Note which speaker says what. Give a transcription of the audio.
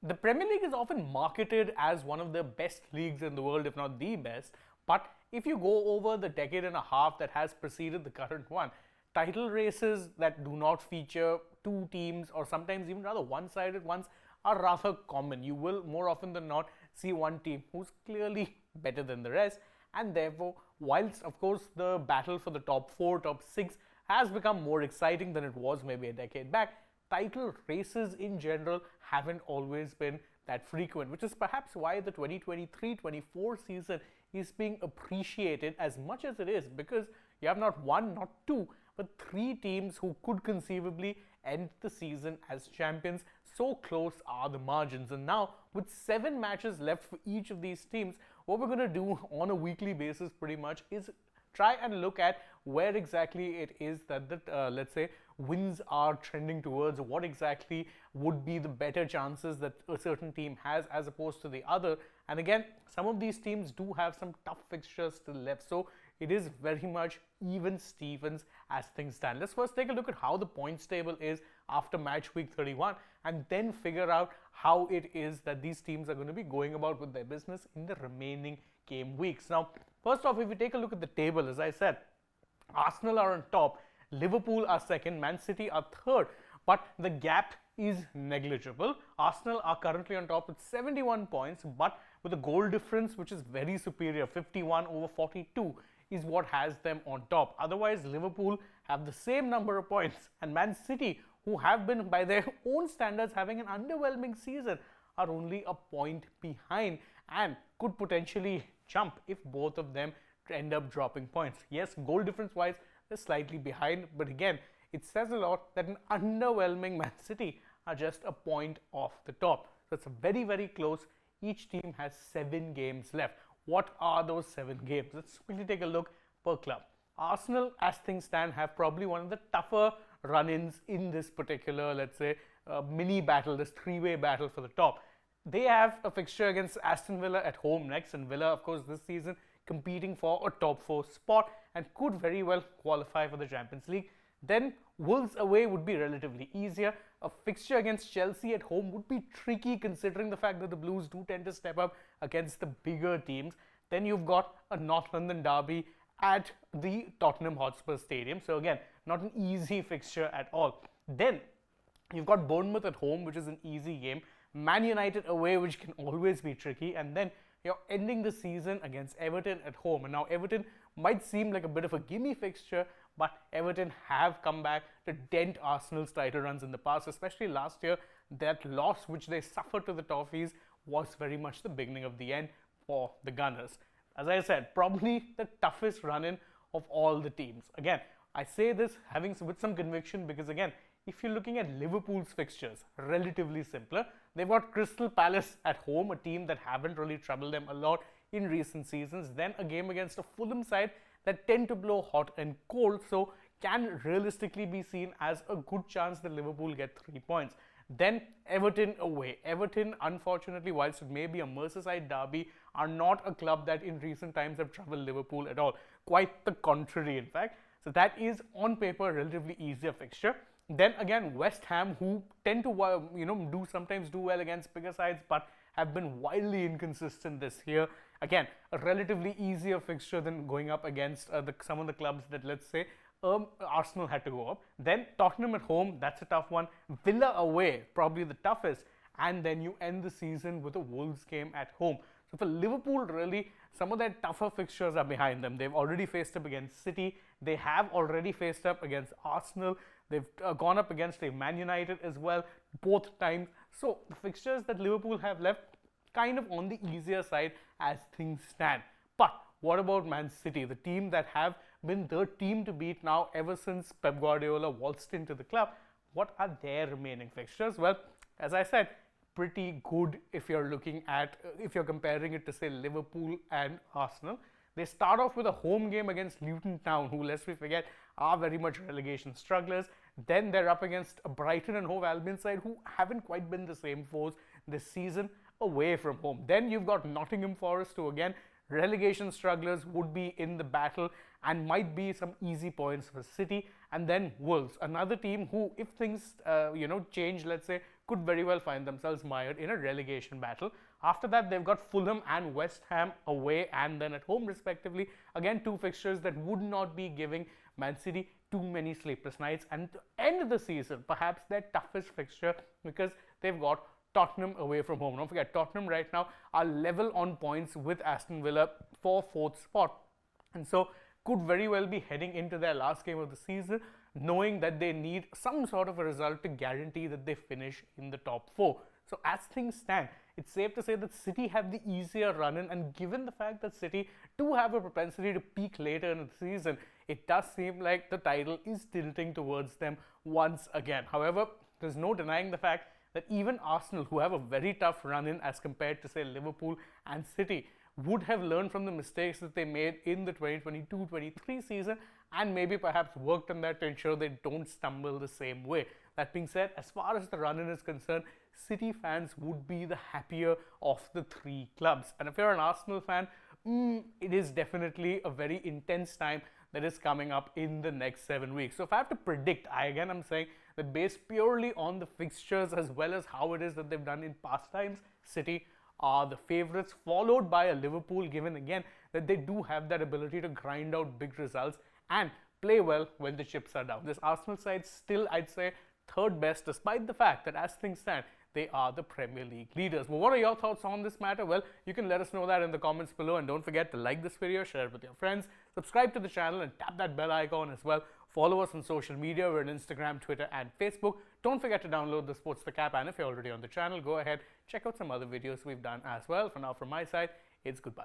Speaker 1: The Premier League is often marketed as one of the best leagues in the world, if not the best. But if you go over the decade and a half that has preceded the current one, title races that do not feature two teams or sometimes even rather one-sided ones are rather common. You will more often than not see one team who's clearly better than the rest, and therefore, whilst of course the battle for the top 4, top 6 has become more exciting than it was maybe a decade back, title races in general haven't always been that frequent, which is perhaps why the 2023-24 season is being appreciated as much as it is, because you have not one, not two, but three teams who could conceivably end the season as champions. So close are the margins. And now, with 7 matches left for each of these teams, what we're going to do on a weekly basis pretty much is try and look at where exactly it is that the, let's say, wins are trending towards, what exactly would be the better chances that a certain team has as opposed to the other. And again, some of these teams do have some tough fixtures still left, so it is very much even Stevens as things stand. Let's first take a look at how the points table is after match week 31 and then figure out how it is that these teams are going to be going about with their business in the remaining game weeks. Now, first off, if we take a look at the table, as I said, Arsenal are on top, Liverpool are second, Man City are third, but the gap is negligible. Arsenal are currently on top with 71 points, but with a goal difference which is very superior, 51 over 42 is what has them on top. Otherwise, Liverpool have the same number of points, and Man City, who have been by their own standards having an underwhelming season, are only a point behind and could potentially jump if both of them end up dropping points. Yes, goal difference wise, they're slightly behind, but again, it says a lot that an underwhelming Man City are just a point off the top. So it's very, very close. Each team has 7 games left. What are those 7 games? Let's quickly take a look per club. Arsenal, as things stand, have probably one of the tougher run-ins in this particular, let's say, mini battle, this 3-way battle for the top. They have a fixture against Aston Villa at home next, and Villa, of course, this season competing for a top 4 spot and could very well qualify for the Champions League. Then Wolves away would be relatively easier. A fixture against Chelsea at home would be tricky considering the fact that the Blues do tend to step up against the bigger teams. Then you've got a North London derby at the Tottenham Hotspur Stadium. So again, not an easy fixture at all. Then you've got Bournemouth at home, which is an easy game. Man United away, which can always be tricky. And then you're ending the season against Everton at home. And now Everton might seem like a bit of a gimme fixture, but Everton have come back to dent Arsenal's title runs in the past, especially last year. That loss which they suffered to the Toffees was very much the beginning of the end for the Gunners. As I said, probably the toughest run-in of all the teams. Again, I say this with some conviction because again, if you're looking at Liverpool's fixtures, relatively simpler. They've got Crystal Palace at home, a team that haven't really troubled them a lot in recent seasons. Then a game against a Fulham side that tend to blow hot and cold, so can realistically be seen as a good chance that Liverpool get 3 points. Then Everton away. Everton, unfortunately, whilst it may be a Merseyside derby, are not a club that in recent times have troubled Liverpool at all. Quite the contrary, in fact. So that is on paper a relatively easier fixture. Then again, West Ham, who tend to sometimes do well against bigger sides, but have been wildly inconsistent this year. Again, a relatively easier fixture than going up against some of the clubs that, let's say, Arsenal had to go up. Then Tottenham at home, that's a tough one. Villa away, probably the toughest. And then you end the season with a Wolves game at home. So for Liverpool, really, some of their tougher fixtures are behind them. They've already faced up against City. They have already faced up against Arsenal. They've gone up against a Man United as well, both times. So the fixtures that Liverpool have left, kind of on the easier side as things stand. But what about Man City, the team that have been the team to beat now ever since Pep Guardiola waltzed into the club? What are their remaining fixtures? Well, as I said, pretty good if you're looking at, if you're comparing it to say Liverpool and Arsenal. They start off with a home game against Luton Town, who, lest we forget, are very much relegation strugglers. Then they're up against a Brighton and Hove Albion side who haven't quite been the same foes this season away from home. Then you've got Nottingham Forest, who again, relegation strugglers, would be in the battle and might be some easy points for City. And then Wolves, another team who, if things change, let's say, could very well find themselves mired in a relegation battle. After that, they've got Fulham and West Ham away and then at home respectively. Again, two fixtures that would not be giving Man City too many sleepless nights, and to end the season, perhaps their toughest fixture, because they've got Tottenham away from home. Don't forget, Tottenham right now are level on points with Aston Villa for 4th spot, and so could very well be heading into their last game of the season knowing that they need some sort of a result to guarantee that they finish in the top 4. So as things stand, it's safe to say that City have the easier run in, and given the fact that City do have a propensity to peak later in the season, it does seem like the title is tilting towards them once again. However, there's no denying the fact that even Arsenal, who have a very tough run in as compared to, say, Liverpool and City, would have learned from the mistakes that they made in the 2022-23 season and maybe perhaps worked on that to ensure they don't stumble the same way. That being said, as far as the run-in is concerned, City fans would be the happier of the three clubs. And if you're an Arsenal fan, it is definitely a very intense time that is coming up in the next 7 weeks. So if I have to predict, I'm saying that based purely on the fixtures as well as how it is that they've done in past times, City are the favourites, followed by a Liverpool, given again that they do have that ability to grind out big results and play well when the chips are down. This Arsenal side still, I'd say, third best, despite the fact that as things stand, they are the Premier League leaders. But what are your thoughts on this matter? Well, you can let us know that in the comments below, and don't forget to like this video, share it with your friends, subscribe to the channel and tap that bell icon as well. Follow us on social media. We're on Instagram, Twitter and Facebook. Don't forget to download the AajTak app, and if you're already on the channel, go ahead, check out some other videos we've done as well. For now, from my side, it's goodbye.